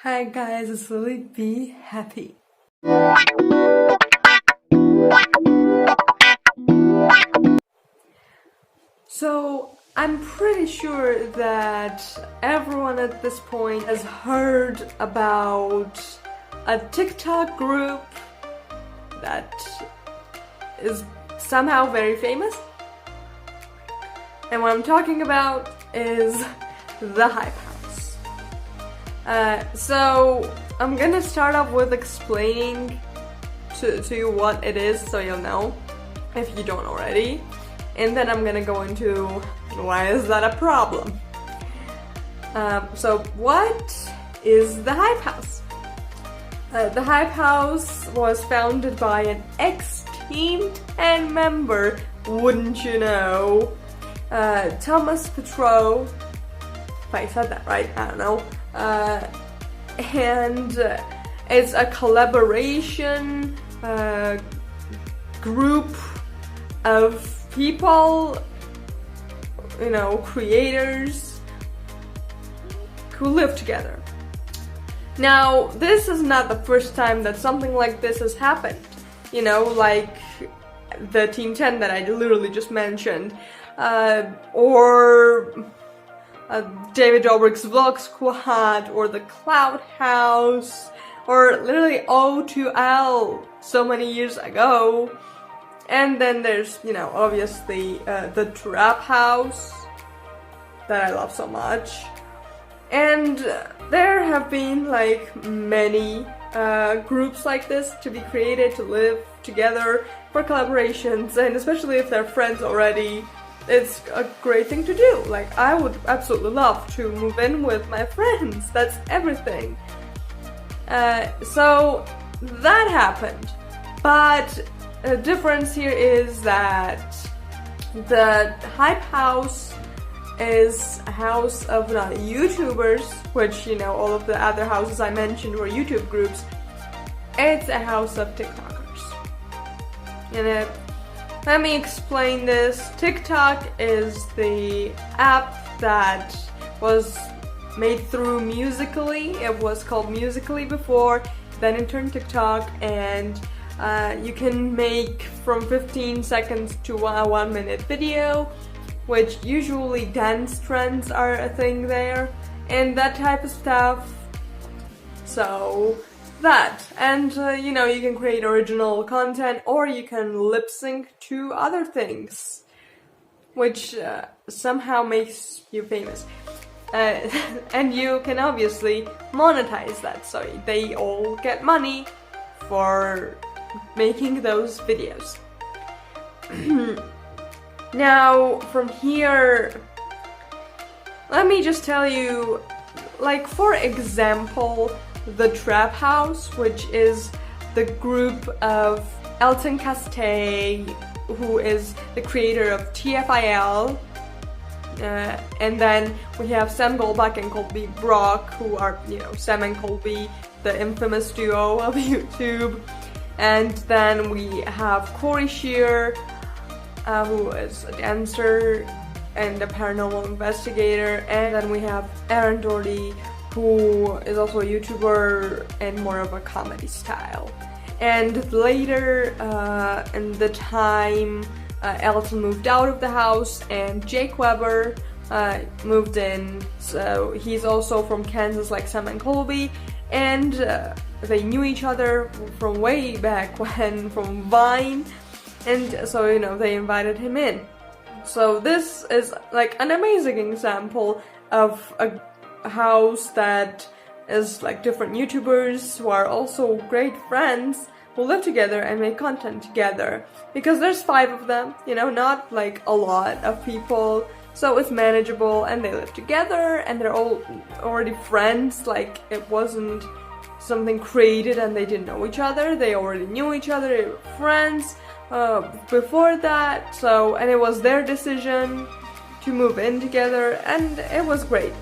Hi guys, it's Lily. Be happy. So, I'm pretty sure that everyone at this point has heard about a TikTok group that is somehow very famous. And what I'm talking about is the Hype House. So I'm gonna start off with explaining to you what it is so you'll know if you don't already, and then I'm gonna go into why is that a problem. So what is the Hype House? The Hype House was founded by an ex-Team 10 member, wouldn't you know, Thomas Petrou, if I said that right, I don't know. And it's a collaboration group of people, you know, creators who live together. Now, this is not the first time that something like this has happened, you know, like the Team 10 that I literally just mentioned, or David Dobrik's Vlog Squad, or the Cloud House, or literally O2L so many years ago. And then there's, you know, obviously the Trap House that I love so much. And there have been like many groups like this to be created to live together for collaborations, and especially if they're friends already, it's a great thing to do. Like, I would absolutely love to move in with my friends. That's everything. So that happened. But the difference here is that the Hype House is a house of not YouTubers, which, you know, all of the other houses I mentioned were YouTube groups. It's a house of TikTokers. And let me explain this. TikTok is the app that was made through Musical.ly. It was called Musical.ly before, then it turned TikTok, and you can make from 15 seconds to a 1 minute video, which usually dance trends are a thing there, and that type of stuff. So that, and you know, you can create original content, or you can lip sync to other things, which somehow makes you famous. And you can obviously monetize that, so they all get money for making those videos. Now, from here, let me just tell you, like, for example, the Trap House, which is the group of Elton Castell, who is the creator of TFIL, and then we have Sam Goldbach and Colby Brock, who are, you know, Sam and Colby, the infamous duo of YouTube. And then we have Corey Shear, who is a dancer and a paranormal investigator, and then we have Aaron Doherty, who is also a YouTuber and more of a comedy style. And later in the time, Elton moved out of the house and Jake Weber moved in, so he's also from Kansas like Sam and Colby, and they knew each other from way back when, from Vine, and so, you know, they invited him in. So this is like an amazing example of a house that is like different YouTubers who are also great friends who live together and make content together, because there's 5 of them, you know, not like a lot of people, so it's manageable, and they live together and they're all already friends. Like, it wasn't something created and they didn't know each other, they already knew each other, they were friends before that, so, and it was their decision to move in together, and it was great.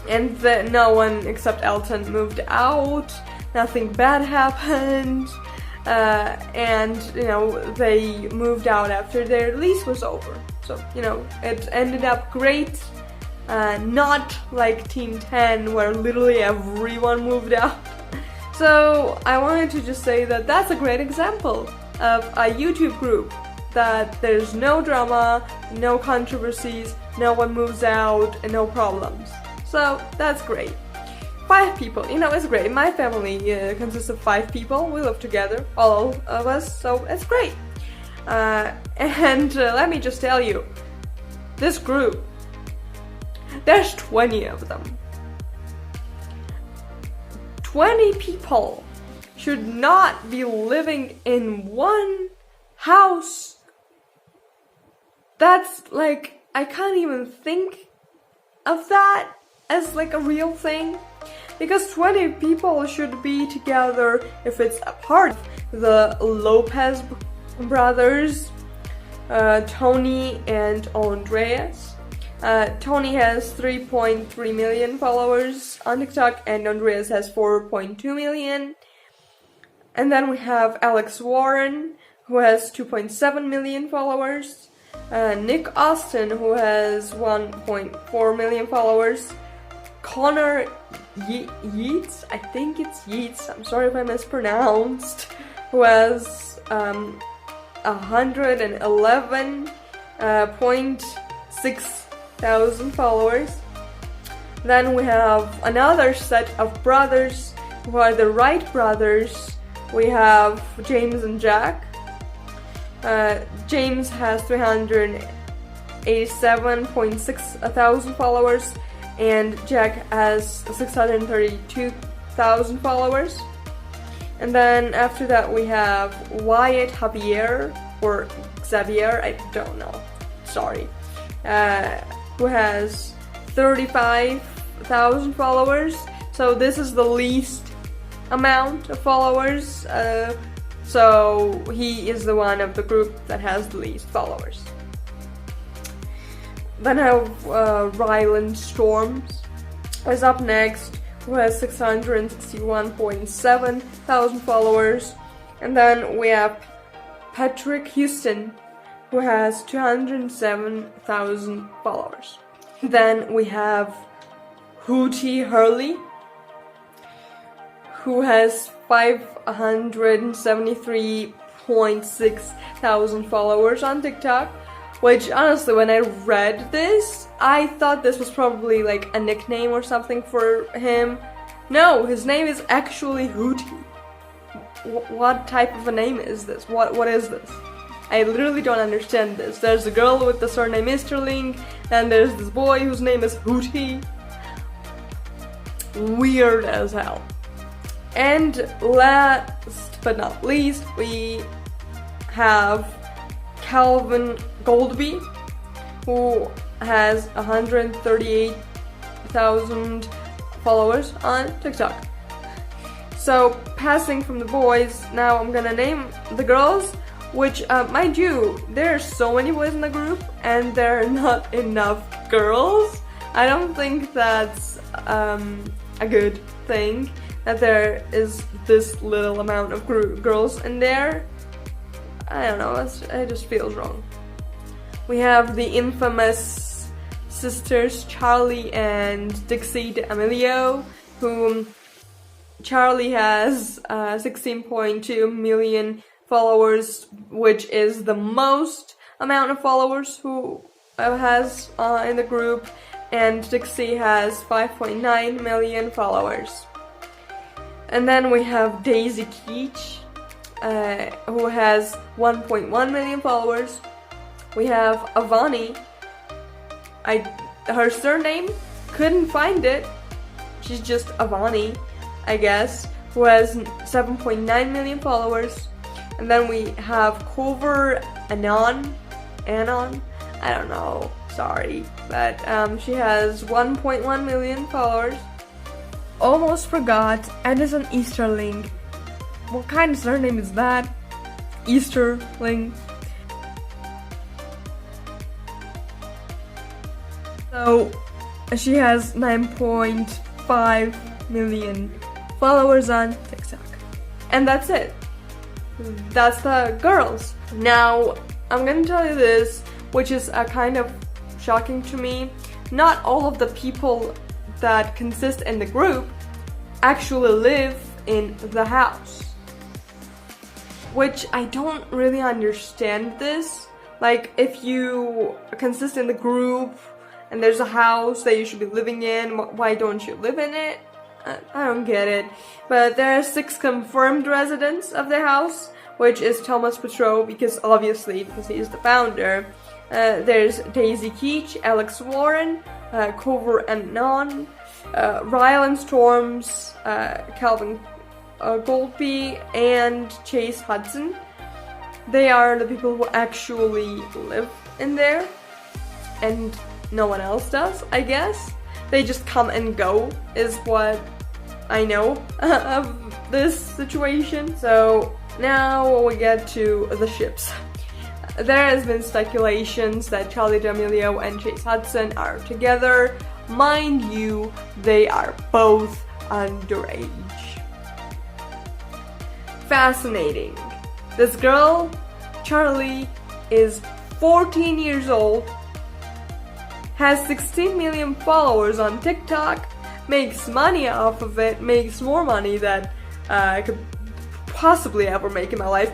And no one except Elton moved out, nothing bad happened, and, you know, they moved out after their lease was over. So, you know, it ended up great, not like Team 10 where literally everyone moved out. So I wanted to just say that that's a great example of a YouTube group that there's no drama, no controversies, no one moves out, and no problems. So that's great. 5 people, it's great. My family consists of 5 people. We live together, all of us, so it's great. And let me just tell you, this group, there's 20 of them. 20 people should not be living in one house. That's like, I can't even think of that as like a real thing. Because 20 people should be together if it's a part of the Lopez brothers, Tony and Andreas. Tony has 3.3 million followers on TikTok and Andreas has 4.2 million. And then we have Alex Warren, who has 2.7 million followers. Nick Austin, who has 1.4 million followers. Connor Yeats, I think it's Yeats, I'm sorry if I mispronounced, who has 111.6 thousand followers. Then we have another set of brothers who are the Wright brothers. We have James and Jack. James has 387.6 thousand followers and Jack has 632,000 followers. And then after that we have Wyatt Javier, or Xavier, I don't know, sorry, who has 35,000 followers. So this is the least amount of followers, so he is the one of the group that has the least followers. Then I have Ryland Storms is up next, who has 661.7 thousand followers. And then we have Patrick Houston, who has 207,000 followers. Then we have Hootie Hurley, who has 573.6 thousand followers on TikTok. Which, honestly, when I read this, I thought this was probably like a nickname or something for him. No, his name is actually Hootie. What type of a name is this? What is this? I literally don't understand this. There's a girl with the surname Easterling, and there's this boy whose name is Hootie. Weird as hell. And last but not least, we have Calvin Goldby, who has 138,000 followers on TikTok. So, passing from the boys, now I'm gonna name the girls, which, mind you, there are so many boys in the group, and there are not enough girls. I don't think that's a good thing, that there is this little amount of girls in there. I don't know, it just feels wrong. We have the infamous sisters Charlie and Dixie D'Amelio, whom Charlie has 16.2 million followers, which is the most amount of followers who has in the group, and Dixie has 5.9 million followers. And then we have Daisy Keach, who has 1.1 million followers. We have Avani. Her surname, couldn't find it. She's just Avani, I guess, who has 7.9 million followers. And then we have Culver Anon, I don't know, sorry, but she has 1.1 million followers. Almost forgot Edison Easterling. What kind of surname is that? Easterling. So she has 9.5 million followers on TikTok. And that's it. That's the girls. Now, I'm gonna tell you this, which is kind of shocking to me, not all of the people that consist in the group actually live in the house. Which I don't really understand this. Like, if you consist in the group and there's a house that you should be living in, why don't you live in it? I don't get it. But there are 6 confirmed residents of the house, which is Thomas Petrov, because he is the founder. There's Daisy Keech, Alex Warren, Cover Anon, Rylan Storms, Calvin Goldby, and Chase Hudson. They are the people who actually live in there, and no one else does, I guess. They just come and go, is what I know of this situation. So now we get to the ships. There has been speculations that Charli D'Amelio and Chase Hudson are together. Mind you, they are both underage. Fascinating. This girl, Charli, is 14 years old, has 16 million followers on TikTok, makes money off of it, makes more money than I could possibly ever make in my life,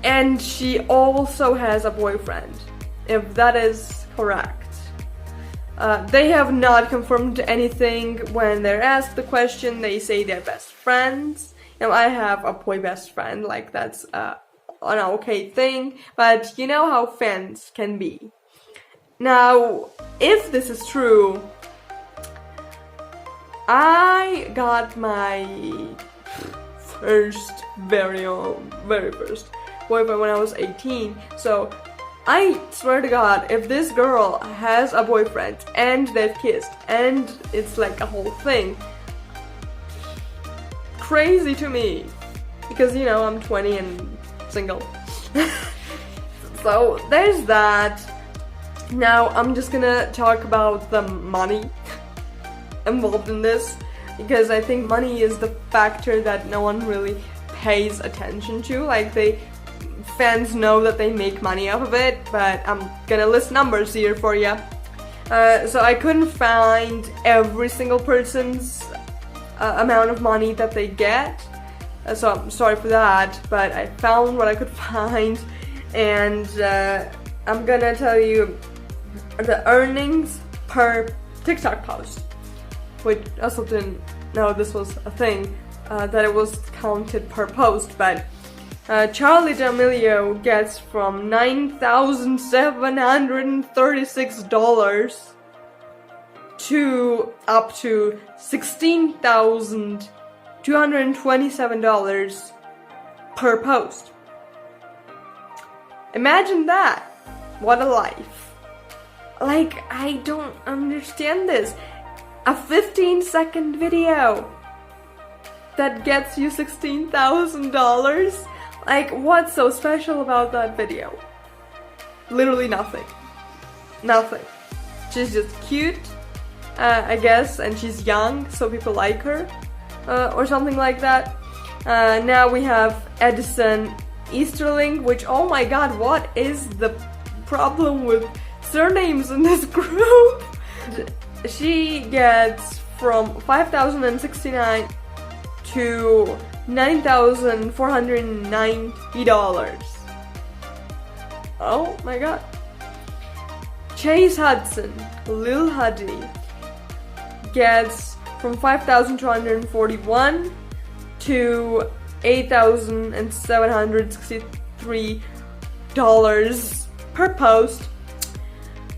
and she also has a boyfriend, if that is correct. They have not confirmed anything. When they're asked the question, they say they're best friends. Now, I have a boy best friend, like that's an okay thing, but you know how fans can be. Now, if this is true, I got my very first boyfriend when I was 18, so I swear to God, if this girl has a boyfriend and they've kissed and it's like a whole thing, crazy to me, because you know I'm 20 and single. So there's that. Now I'm just gonna talk about the money involved in this, because I think money is the factor that no one really pays attention to. Like, fans know that they make money off of it, but I'm gonna list numbers here for you. So I couldn't find every single person's amount of money that they get, so I'm sorry for that, but I found what I could find, and I'm gonna tell you the earnings per TikTok post, which I also didn't know this was a thing, that it was counted per post, but Charli D'Amelio gets from $9,736 to up to $16,227 per post. Imagine that. What a life. Like, I don't understand this. A 15-second video that gets you $16,000? Like, what's so special about that video? Literally nothing. Nothing. She's just cute, I guess, and she's young, so people like her, or something like that. Now we have Edison Easterling, which, oh my god, what is the problem with surnames in this group? She gets from $5,069 to $9,490. Oh my god. Chase Hudson, Lil Huddy, gets from $5,241 to $8,763 per post.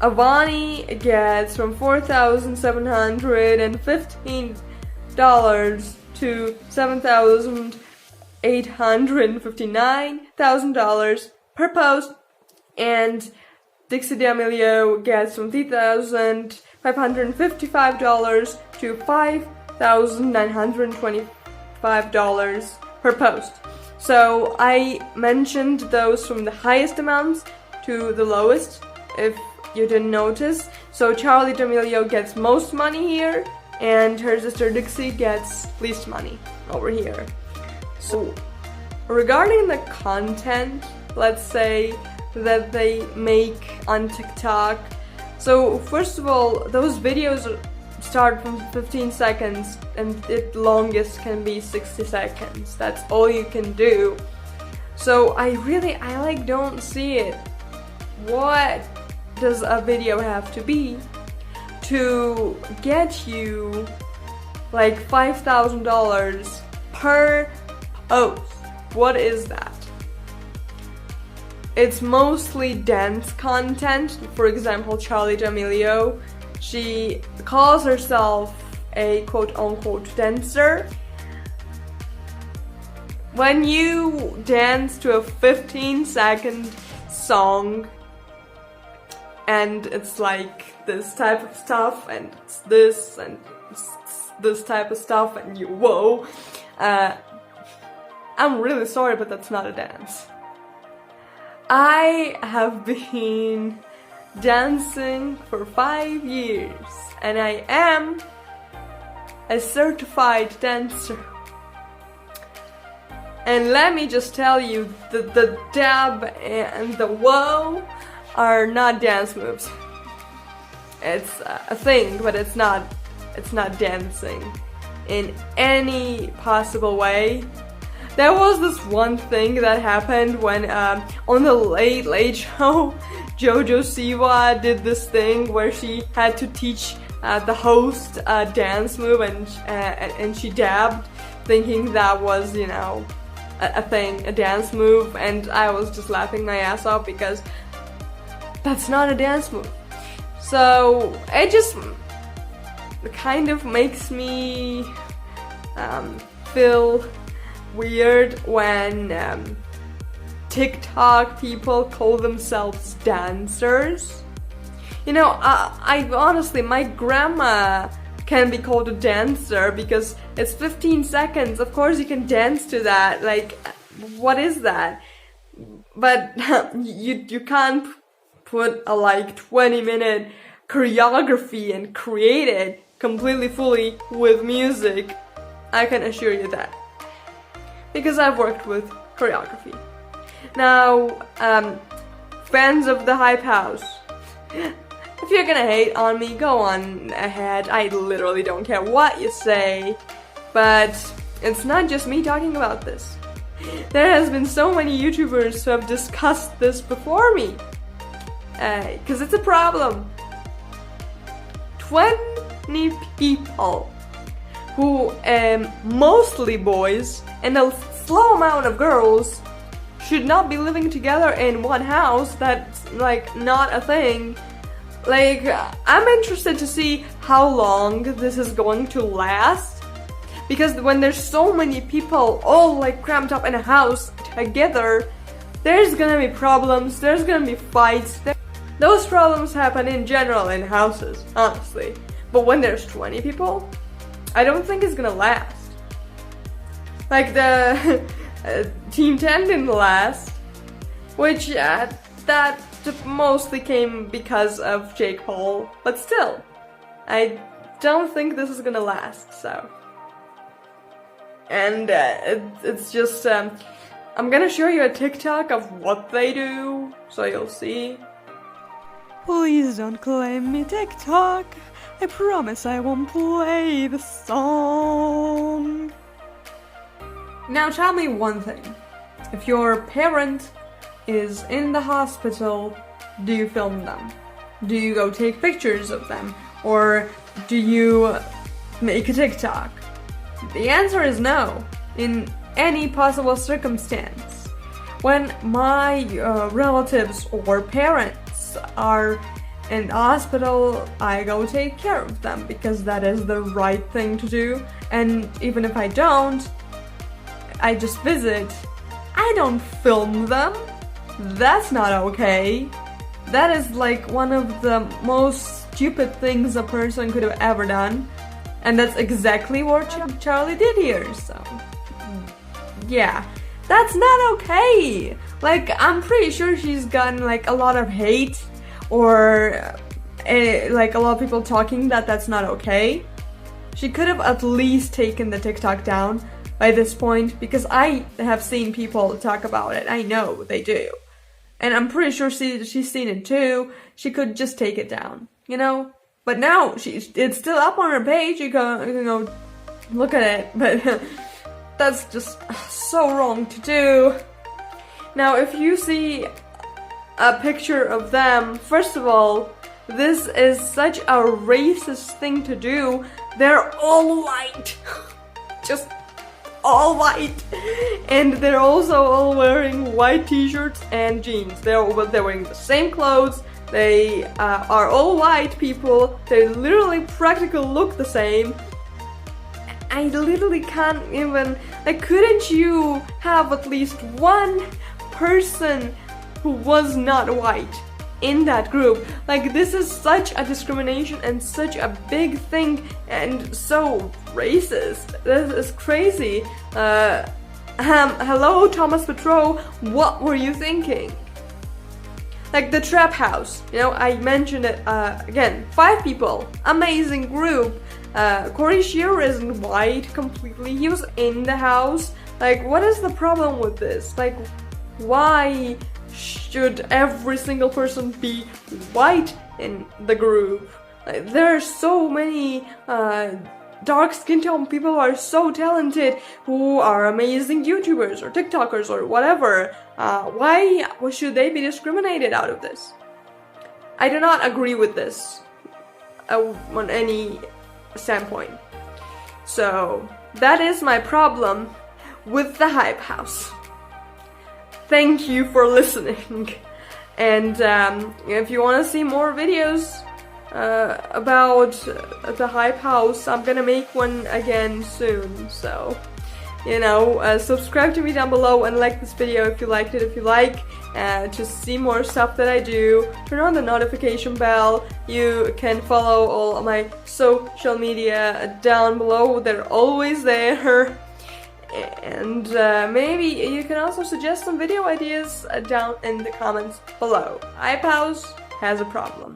Avani gets from $4,715 to $7,859,000 per post, and Dixie D'Amelio gets from $3,555 to $5,925 per post. So I mentioned those from the highest amounts to the lowest, if you didn't notice. So Charli D'Amelio gets most money here, and her sister Dixie gets least money over here. So regarding the content, let's say, that they make on TikTok, So first of all, those videos start from 15 seconds and the longest can be 60 seconds. That's all you can do. So I like don't see it. What does a video have to be to get you like $5,000 per post? What is that? It's mostly dance content. For example, Charli D'Amelio, she calls herself a quote-unquote dancer. When you dance to a 15-second song and it's like this type of stuff and it's this and it's this type of stuff and you whoa, I'm really sorry, but that's not a dance. I have been dancing for 5 years and I am a certified dancer. And let me just tell you that the dab and the whoa are not dance moves. It's a thing, but it's not dancing in any possible way. There was this one thing that happened when on the Late Late Show, Jojo Siwa did this thing where she had to teach the host a dance move and she dabbed, thinking that was, you know, a thing, a dance move, and I was just laughing my ass off because that's not a dance move. So it just kind of makes me feel weird when TikTok people call themselves dancers. You know, I honestly, my grandma can be called a dancer because it's 15 seconds. Of course you can dance to that. Like, what is that? But you can't put a like 20-minute choreography and create it completely fully with music. I can assure you that, because I've worked with choreography. Now, fans of the Hype House, if you're gonna hate on me, go on ahead. I literally don't care what you say. But it's not just me talking about this. There has been so many YouTubers who have discussed this before me. Because it's a problem. 20 people who, mostly boys, and a slow amount of girls, should not be living together in one house. That's, like, not a thing. Like, I'm interested to see how long this is going to last. Because when there's so many people all, like, cramped up in a house together, there's gonna be problems, there's gonna be fights. Those problems happen in general in houses, honestly. But when there's 20 people, I don't think it's gonna last. Like the Team 10 didn't last, which that mostly came because of Jake Paul, but still, I don't think this is gonna last, so. And it's just, I'm gonna show you a TikTok of what they do, so you'll see. Please don't claim me, TikTok. I promise I won't play the song. Now tell me one thing. If your parent is in the hospital, do you film them? Do you go take pictures of them? Or do you make a TikTok? The answer is no, in any possible circumstance. When my relatives or parents are in the hospital, I go take care of them because that is the right thing to do. And even if I don't, I just visit. I don't film them. That's not okay. That is like one of the most stupid things a person could have ever done. And that's exactly what Charli did here, so. Yeah, that's not okay. Like, I'm pretty sure she's gotten like a lot of hate or like a lot of people talking that that's not okay. She could have at least taken the TikTok down by this point, because I have seen people talk about it. I know they do. and I'm pretty sure she's seen it too, she could just take it down, you know? But now it's still up on her page. You can go look at it, but that's just so wrong to do. Now, if you see a picture of them, first of all, this is such a racist thing to do. They're all white. Just all white. And they're also all wearing white t-shirts and jeans. They're wearing the same clothes. They are all white people. They literally practically look the same. I literally can't even, like, couldn't you have at least one person who was not white in that group? Like, this is such a discrimination and such a big thing and so racist. This is crazy. Hello, Thomas Petrou, what were you thinking? Like the trap house, you know, I mentioned it again. 5 people, amazing group. Corey Shearer isn't white completely. He was in the house. Like, what is the problem with this? Like, why should every single person be white in the group? Like, there are so many dark skin tone people who are so talented, who are amazing YouTubers or TikTokers or whatever. Why should they be discriminated out of this? I do not agree with this on any standpoint. So that is my problem with the Hype House. Thank you for listening. And if you want to see more videos about the Hype House, I'm gonna make one again soon. So, you know, subscribe to me down below and like this video if you liked it. If you like to see more stuff that I do, turn on the notification bell. You can follow all of my social media down below. They're always there. And maybe you can also suggest some video ideas down in the comments below. Hype House has a problem.